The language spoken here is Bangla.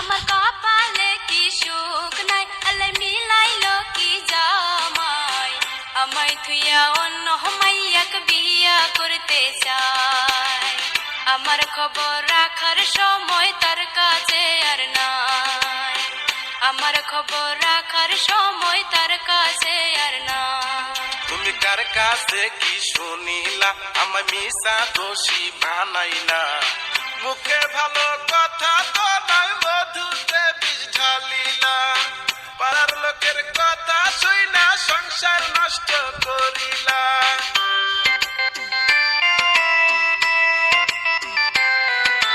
আমার কপালে কি সুখ নাই, আল্লাহ মিলাইলো কি জামাই। আমায় থুইয়া অন্য মাইয়াক বিয়া করতে চায়। আমার খবর রাখার সময় তার কাছে আর নাই। আমার খবর রাখার সময় তার কাছে আর নাই। তুমি কার কাছে কি শুনিলা, আমায় মিশা দোষী বানাইলা। মুখে